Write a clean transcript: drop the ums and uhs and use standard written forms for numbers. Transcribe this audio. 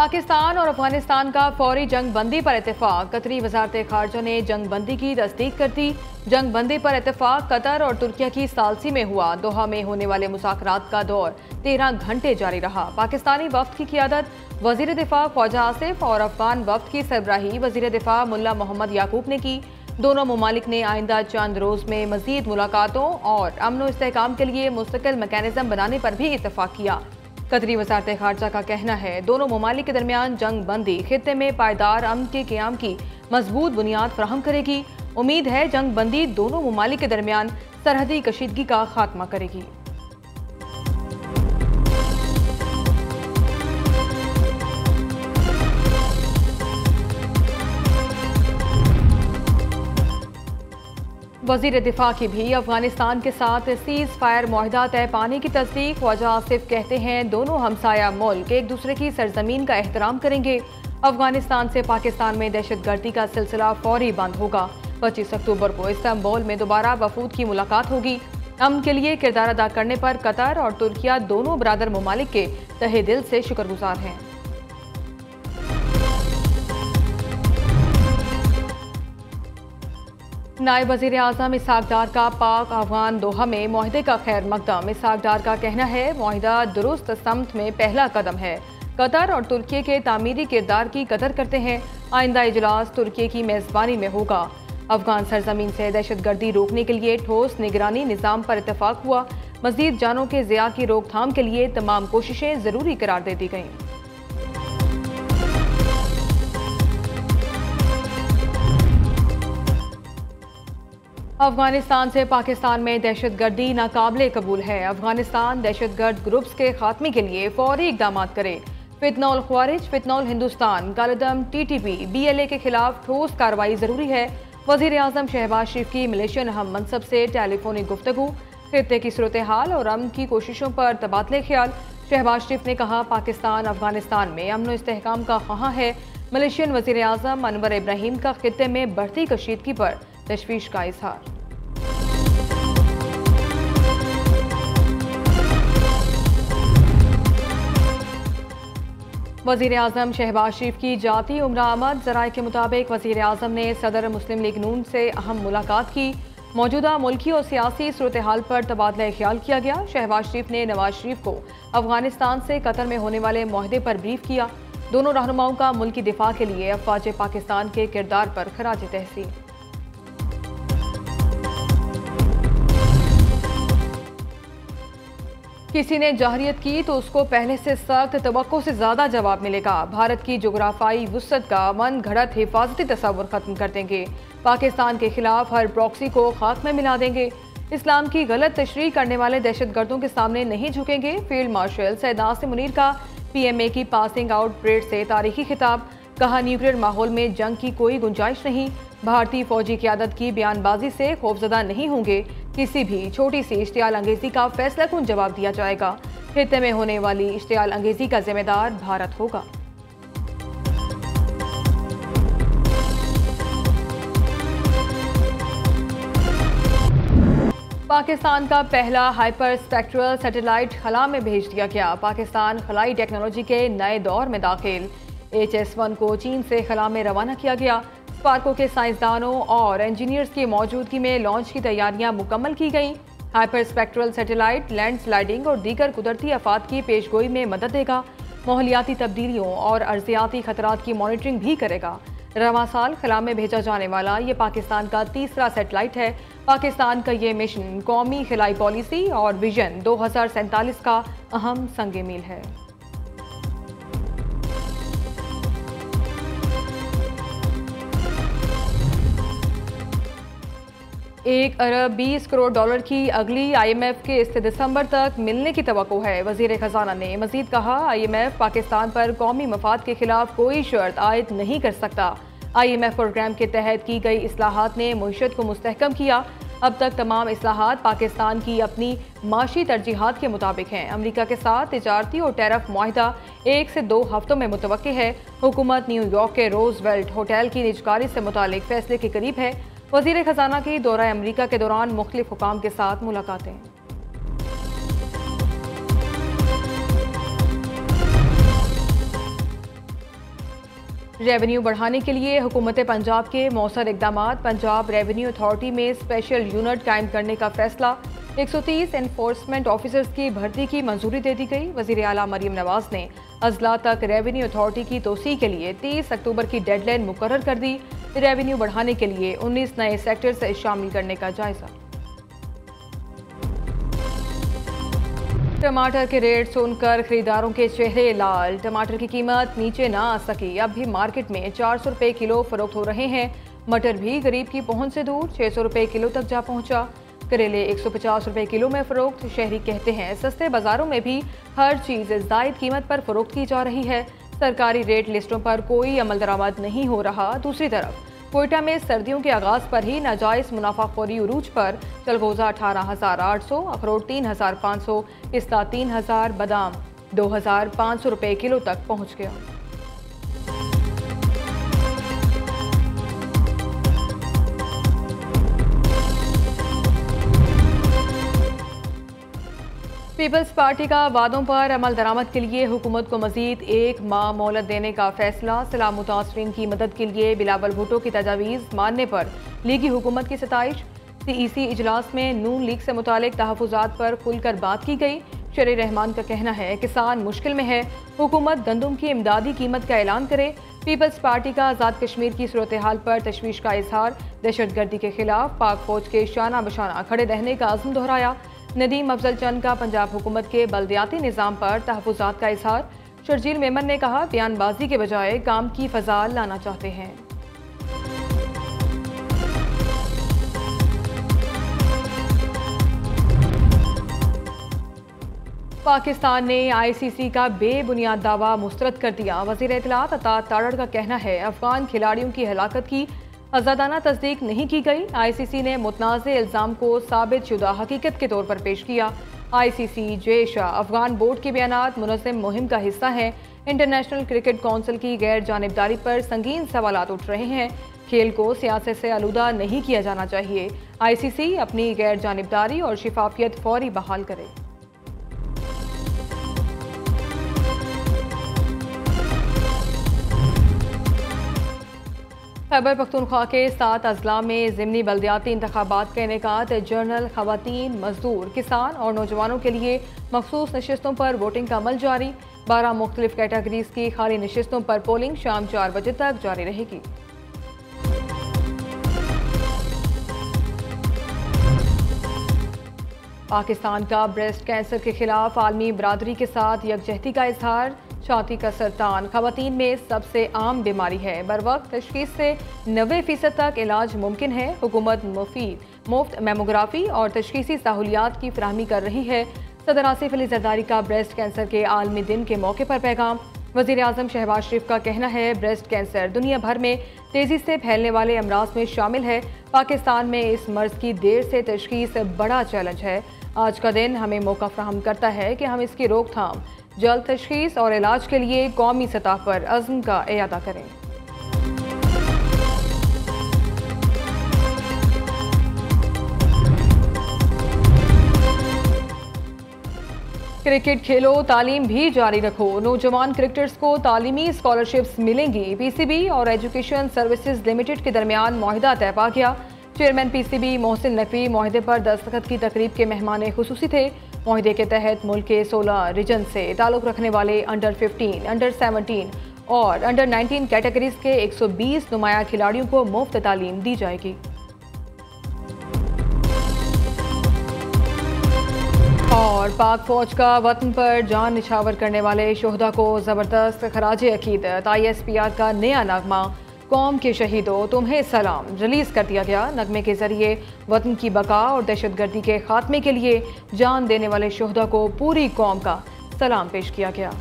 पाकिस्तान और अफगानिस्तान का फौरी जंग बंदी पर इत्तेफाक। कतरी वजारत खारजा ने जंग बंदी की तस्दीक कर दी। जंग बंदी पर इत्तेफाक कतर और तुर्किया की सालसी में हुआ। दोहा में होने वाले मुज़ाकरात का दौर 13 घंटे जारी रहा। पाकिस्तानी वफ्द की क़ियादत वज़ीर दिफा ख्वाजा आसिफ और अफगान वफ्द की सरबराही वज़ीर दिफा मुल्ला मोहम्मद याकूब ने की। दोनों ममालिक ने आइंदा चंद रोज़ में मज़ीद मुलाकातों और अमन व इस्तेहकाम के लिए मुस्तकिल मैकेनिज़्म बनाने पर भी इत्तेफाक किया। कतरी वजारत खारजा का कहना है दोनों ममालिक के दरमियान जंग बंदी खित्ते में पायदार अमन के क़याम की मजबूत बुनियाद फराहम करेगी। उम्मीद है जंग बंदी दोनों ममालिक के दरमियान सरहदी कशीदगी का खात्मा करेगी। वज़ीर दिफा की भी अफगानिस्तान के साथ सीज़ फायर मुआहदा तय पाने की तस्दीक। ख्वाजा आसिफ कहते हैं दोनों हमसाया मुल्क एक दूसरे की सरजमीन का एहतराम करेंगे। अफगानिस्तान से पाकिस्तान में दहशतगर्दी का सिलसिला फौरी बंद होगा। 25 अक्टूबर को इस्तांबुल में दोबारा वफूद की मुलाकात होगी। अमन के लिए किरदार अदा करने पर कतर और तुर्किया दोनों बरादर ममालिक के तहे दिल से शुक्रगुजार हैं। नायब वज़ीर आज़म इसहाक डार का पाक अफगान दोहा में मुआहदे का खैर मकदम। इसहाक डार का कहना है मुआहदा दुरुस्त समत में पहला कदम है। कतर और तुर्की के तामीरी किरदार की कदर करते हैं। आइंदा इजलास तुर्की की मेज़बानी में होगा। अफगान सरजमीन से दहशतगर्दी रोकने के लिए ठोस निगरानी निज़ाम पर इत्तफाक हुआ। मज़ीद जानों के ज़िया की रोकथाम के लिए तमाम कोशिशें ज़रूरी करार दे दी गईं। अफगानिस्तान से पाकिस्तान में दहशतगर्दी नाकाबिले कबूल है। अफगानिस्तान दहशतगर्द ग्रुप्स के खात्मे के लिए फौरी इकदाम करे। फितनौल ख्वारिज, फितनौल हिंदुस्तान, कालदम, TTP, BLA के खिलाफ ठोस कार्रवाई जरूरी है। वज़ीर आज़म शहबाज शरीफ की मलेशियन हम मनसब से टेलीफोनिक गुफ्तगू। खित्ते की सूरत हाल और अमन की कोशिशों पर तबादले ख्याल। शहबाज शरीफ ने कहा पाकिस्तान अफगानिस्तान में अमन व इस्तेहकाम का ख्वाहां है। मलेशियन वज़ीर आज़म अनवर इब्राहिम का खित्ते में बढ़ती कशीदगी पर तशवीश का इजहार। वज़ीर आज़म शहबाज शरीफ की जाती उम्र आमद। ज़राए के मुताबिक वज़ीर आज़म ने सदर मुस्लिम लीग नून से अहम मुलाकात की। मौजूदा मुल्की और सियासी सूरत हाल पर तबादला ख्याल किया गया। शहबाज शरीफ ने नवाज शरीफ को अफगानिस्तान से कतर में होने वाले मुआहदे पर ब्रीफ किया। दोनों रहनुमाओं का मुल्की दिफा के लिए अफवाज पाकिस्तान के किरदार पर खराज तहसीन। किसी ने जहरियत की तो उसको पहले से सख्त तवक्को से ज़्यादा जवाब मिलेगा। भारत की जोग्राफाई वुसअत का मन घड़त हिफाजती तस्वुर ख़त्म कर देंगे। पाकिस्तान के खिलाफ हर प्रॉक्सी को खाक में मिला देंगे। इस्लाम की गलत तशरीह करने वाले दहशतगर्दों के सामने नहीं झुकेंगे। फील्ड मार्शल सैयद नासिर मुनीर का PMA की पासिंग आउट परेड से तारीखी खिताब। कहा न्यूक्लियर माहौल में जंग की कोई गुंजाइश नहीं। भारतीय फौजी क़यादत की बयानबाजी से खौफजदा नहीं होंगे। किसी भी छोटी सी इश्तियाल अंगेजी का फैसला कुन जवाब दिया जाएगा। खित्ते में होने वाली इश्तियाल अंगेजी का जिम्मेदार भारत होगा। पाकिस्तान का पहला हाइपर स्पेक्ट्रल सैटेलाइट खला में भेज दिया गया। पाकिस्तान खलाई टेक्नोलॉजी के नए दौर में दाखिल। HS-1 को चीन से खला में रवाना किया गया। स्पार्को के साइंसदानों और इंजीनियर्स की मौजूदगी में लॉन्च की तैयारियां मुकम्मल की गईं। Hyper spectral satellite land sliding और दीगर कुदरती आफात की पेशगोई में मदद देगा। माहौलियाती तब्दीलियों और अर्जियाती खतरात की मॉनिटरिंग भी करेगा। रवां साल खला में भेजा जाने वाला ये पाकिस्तान का तीसरा सैटेलाइट है। पाकिस्तान का ये मिशन कौमी खिलाई पॉलिसी और विजन 2047 का अहम संग मील है। 1 अरब 20 करोड़ डॉलर की अगली IMF के इस दिसंबर तक मिलने की तवक्को है। वज़ीर खजाना ने मजीद कहा IMF पाकिस्तान पर कौमी मफाद के खिलाफ कोई शर्त आयद नहीं कर सकता। IMF प्रोग्राम के तहत की गई इस्लाहात ने मईशत को मुस्तहकम किया। अब तक तमाम इस्लाहात पाकिस्तान की अपनी माशी तरजीहात के मुताबिक हैं। अमरीका के साथ तिजारती और टैरिफ मुआहदा 1 से 2 हफ्तों में मुतवक्की है। हुकूमत न्यूयॉर्क के रोजवेल्ट होटल की निजकारी से मुतालिक फैसले के करीब है। वज़ीर खजाना की दौरा अमरीका के दौरान मुख्तलिफ हुकाम के साथ मुलाकातें। रेवेन्यू बढ़ाने के लिए हुकूमत पंजाब के मौसर इकदाम। पंजाब रेवेन्यू अथॉरिटी में स्पेशल यूनिट कायम करने का फैसला। 130 एनफोर्समेंट ऑफिसर्स की भर्ती की मंजूरी दे दी गई। वज़ीर आला मरियम नवाज ने अजला तक रेवेन्यू अथॉरिटी की तोसी के लिए 30 अक्टूबर की डेडलाइन मुकर्रर कर दी। रेवेन्यू बढ़ाने के लिए 19 नए सेक्टर से शामिल करने का जायजा। टमाटर के रेट सुनकर खरीदारों के चेहरे लाल। टमाटर की कीमत नीचे ना आ सकी, अब भी मार्केट में 400 रुपये किलो फरोख्त हो रहे हैं। मटर भी गरीब की पहुंच से दूर 600 रुपये किलो तक जा पहुंचा। करेले 150 रुपये किलो में फरोख्त। शहरी कहते हैं सस्ते बाजारों में भी हर चीज़ जायद कीमत पर फरोख्त की जा रही है। सरकारी रेट लिस्टों पर कोई अमल दरामद नहीं हो रहा। दूसरी तरफ कोयटा में सर्दियों के आगाज पर ही नाजायज मुनाफाखोरी उरूज पर। चलगोजा 18,800, अखरोट 3,500, पिस्ता 3,000, बादाम 2,500 रुपये किलो तक पहुंच गया। पीपल्स पार्टी का वादों पर अमल दरामद के लिए हुकूमत को मजीद 1 माह मोहलत देने का फैसला। सैलाब मुतासरीन की मदद के लिए बिलावल भुट्टो की तजावीज़ मानने पर लीगी हुकूमत की सताइश। CEC इजलास में नून लीग से मुतालिक तहफ़्फ़ुज़ात पर खुलकर बात की गई। शरीर रहमान का कहना है किसान मुश्किल में है, हुकूमत गंदम की इमदादी कीमत का ऐलान करे। पीपल्स पार्टी का आज़ाद कश्मीर की सूरत हाल पर तशवीश का इजहार। दहशतगर्दी के खिलाफ पाक फौज के शाना बशाना खड़े रहने का अज़्म दोहराया। नदीम अफजल चंद का पंजाब हुकूमत के बल्दियाती निज़ाम पर तहफ़्फ़ुज़ात का इजहार। शर्जील मेमन ने कहा बयानबाजी के बजाय काम की फ़ज़ा लाना चाहते हैं। पाकिस्तान ने ICC का बेबुनियाद दावा मुस्तरद कर दिया। वज़ीर इत्तलात अता तारड़ का कहना है अफगान खिलाड़ियों की हलाकत की आज़ादाना तस्दीक नहीं की गई। ICC ने मुतनाज़े इल्ज़ाम को साबित शुदा हकीकत के तौर पर पेश किया। ICC जेशा अफगान बोर्ड के बयानात मुनज़्ज़म मुहिम का हिस्सा हैं। इंटरनेशनल क्रिकेट कौंसिल की गैर जानिबदारी पर संगीन सवालात उठ रहे हैं। खेल को सियासत से आलूदा नहीं किया जाना चाहिए। ICC अपनी गैर जानिबदारी और शिफाफियत फौरी बहाल करे। खैबर पख्तूनख्वा के 7 अजला में ज़िमनी बल्दियाती इंतखाबात का इनेकाद। जनरल, खवातीन, मजदूर, किसान और नौजवानों के लिए मखसूस नशिस्तों पर वोटिंग का अमल जारी। 12 मुख्तलिफ कैटेगरीज की खाली नशिस्तों पर पोलिंग शाम 4 बजे तक जारी रहेगी। पाकिस्तान का ब्रेस्ट कैंसर के खिलाफ आलमी बरादरी के साथ यकजहती का इजहार। छाती का सरतान खवातीन में सबसे आम बीमारी है। बरवक्त तशखीस से 90% तक इलाज मुमकिन है। हुकूमत मुफ्त मेमोग्राफी और तशखीसी सहूलियात की फराहमी कर रही है। सदर आसिफ अली जरदारी का ब्रेस्ट कैंसर के आलमी दिन के मौके पर पैगाम। वज़ीर आज़म शहबाज शरीफ का कहना है ब्रेस्ट कैंसर दुनिया भर में तेज़ी से फैलने वाले अमराज में शामिल है। पाकिस्तान में इस मर्ज की देर से तशखीस बड़ा चैलेंज है। आज का दिन हमें मौका फराहम करता है कि हम इसकी रोकथाम, जल्द तशखीस और इलाज के लिए कौमी सतह पर अज़्म का इयादा करें। क्रिकेट खेलो, तालीम भी जारी रखो। नौजवान क्रिकेटर्स को तालीमी स्कॉलरशिप्स मिलेंगी। PCB और एजुकेशन सर्विसेज लिमिटेड के दरमियान मुआहिदा तय पा गया। चेयरमैन PCB मोहसिन नकवी मुआहिदे पर दस्तखत की तकरीब के मेहमान खुसूसी थे। मुआहिदे के तहत मुल्क के 16 रीजन से ताल्लुक़ रखने वाले अंडर 15, अंडर 17 और अंडर 19 कैटेगरीज के 120 नुमाया खिलाड़ियों को मुफ्त तालीम दी जाएगी। और पाक फौज का वतन पर जान निछावर करने वाले शोहदा को ज़बरदस्त खराज अकीदत। ISPR का नया नगमा कौम के शहीदों तुम्हें सलाम रिलीज़ कर दिया गया। नगमे के जरिए वतन की बका और दहशतगर्दी के खात्मे के लिए जान देने वाले शोहदा को पूरी कौम का सलाम पेश किया गया।